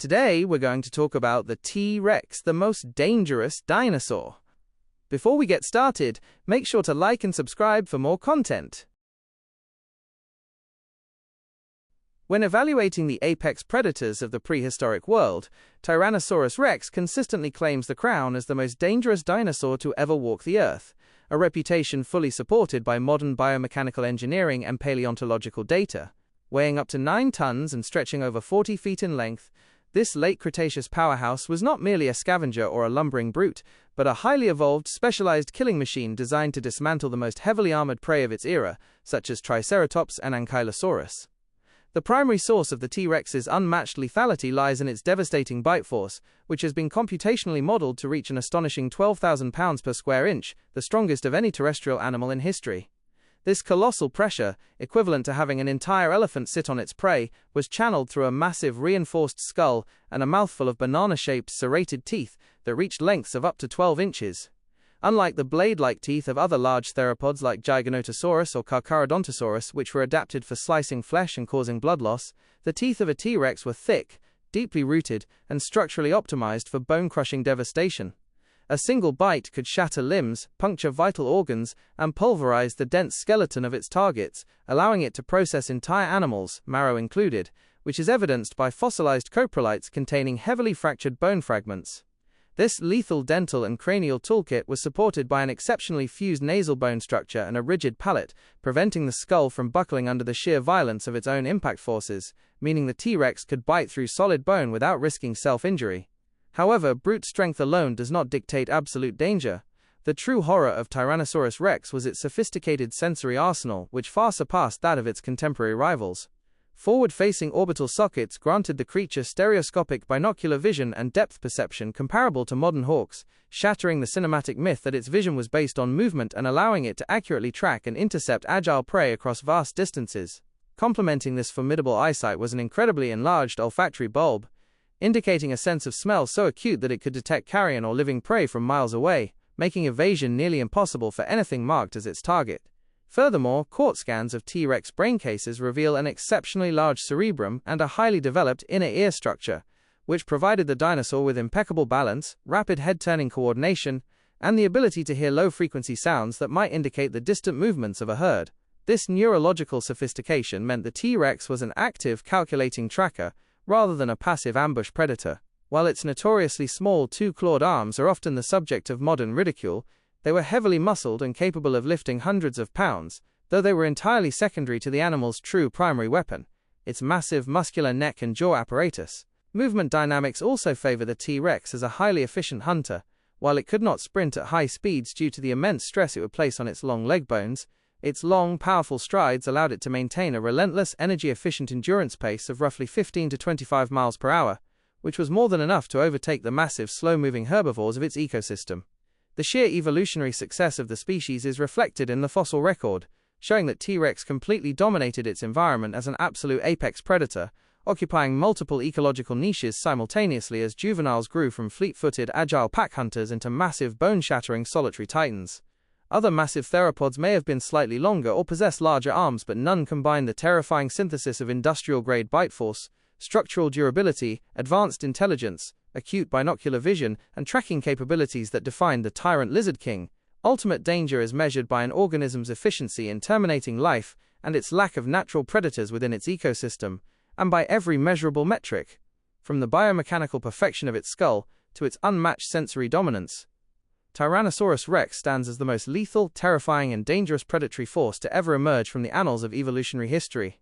Today, we're going to talk about the T-Rex, the most dangerous dinosaur. Before we get started, make sure to like and subscribe for more content. When evaluating the apex predators of the prehistoric world, Tyrannosaurus rex consistently claims the crown as the most dangerous dinosaur to ever walk the earth, a reputation fully supported by modern biomechanical engineering and paleontological data. Weighing up to 9 tons and stretching over 40 feet in length, this late Cretaceous powerhouse was not merely a scavenger or a lumbering brute, but a highly evolved, specialized killing machine designed to dismantle the most heavily armored prey of its era, such as Triceratops and Ankylosaurus. The primary source of the T-Rex's unmatched lethality lies in its devastating bite force, which has been computationally modeled to reach an astonishing 12,000 pounds per square inch, the strongest of any terrestrial animal in history. This colossal pressure, equivalent to having an entire elephant sit on its prey, was channeled through a massive reinforced skull and a mouthful of banana-shaped serrated teeth that reached lengths of up to 12 inches. Unlike the blade-like teeth of other large theropods like Giganotosaurus or Carcharodontosaurus, which were adapted for slicing flesh and causing blood loss, the teeth of a T-Rex were thick, deeply rooted, and structurally optimized for bone-crushing devastation. A single bite could shatter limbs, puncture vital organs, and pulverize the dense skeleton of its targets, allowing it to process entire animals, marrow included, which is evidenced by fossilized coprolites containing heavily fractured bone fragments. This lethal dental and cranial toolkit was supported by an exceptionally fused nasal bone structure and a rigid palate, preventing the skull from buckling under the sheer violence of its own impact forces, meaning the T-Rex could bite through solid bone without risking self-injury. However, brute strength alone does not dictate absolute danger. The true horror of Tyrannosaurus rex was its sophisticated sensory arsenal, which far surpassed that of its contemporary rivals. Forward-facing orbital sockets granted the creature stereoscopic binocular vision and depth perception comparable to modern hawks, shattering the cinematic myth that its vision was based on movement and allowing it to accurately track and intercept agile prey across vast distances. Complementing this formidable eyesight was an incredibly enlarged olfactory bulb, indicating a sense of smell so acute that it could detect carrion or living prey from miles away, making evasion nearly impossible for anything marked as its target. Furthermore, CT scans of T-Rex brain cases reveal an exceptionally large cerebrum and a highly developed inner ear structure, which provided the dinosaur with impeccable balance, rapid head-turning coordination, and the ability to hear low-frequency sounds that might indicate the distant movements of a herd. This neurological sophistication meant the T-Rex was an active, calculating tracker, rather than a passive ambush predator. While its notoriously small two-clawed arms are often the subject of modern ridicule, they were heavily muscled and capable of lifting hundreds of pounds, though they were entirely secondary to the animal's true primary weapon, its massive muscular neck and jaw apparatus. Movement dynamics also favor the T-Rex as a highly efficient hunter. While it could not sprint at high speeds due to the immense stress it would place on its long leg bones, its long, powerful strides allowed it to maintain a relentless, energy-efficient endurance pace of roughly 15 to 25 miles per hour, which was more than enough to overtake the massive, slow-moving herbivores of its ecosystem. The sheer evolutionary success of the species is reflected in the fossil record, showing that T-Rex completely dominated its environment as an absolute apex predator, occupying multiple ecological niches simultaneously as juveniles grew from fleet-footed, agile pack hunters into massive, bone-shattering solitary titans. Other massive theropods may have been slightly longer or possess larger arms, but none combined the terrifying synthesis of industrial-grade bite force, structural durability, advanced intelligence, acute binocular vision, and tracking capabilities that defined the tyrant lizard king. Ultimate danger is measured by an organism's efficiency in terminating life and its lack of natural predators within its ecosystem, and by every measurable metric, from the biomechanical perfection of its skull to its unmatched sensory dominance. Tyrannosaurus rex stands as the most lethal, terrifying, and dangerous predatory force to ever emerge from the annals of evolutionary history.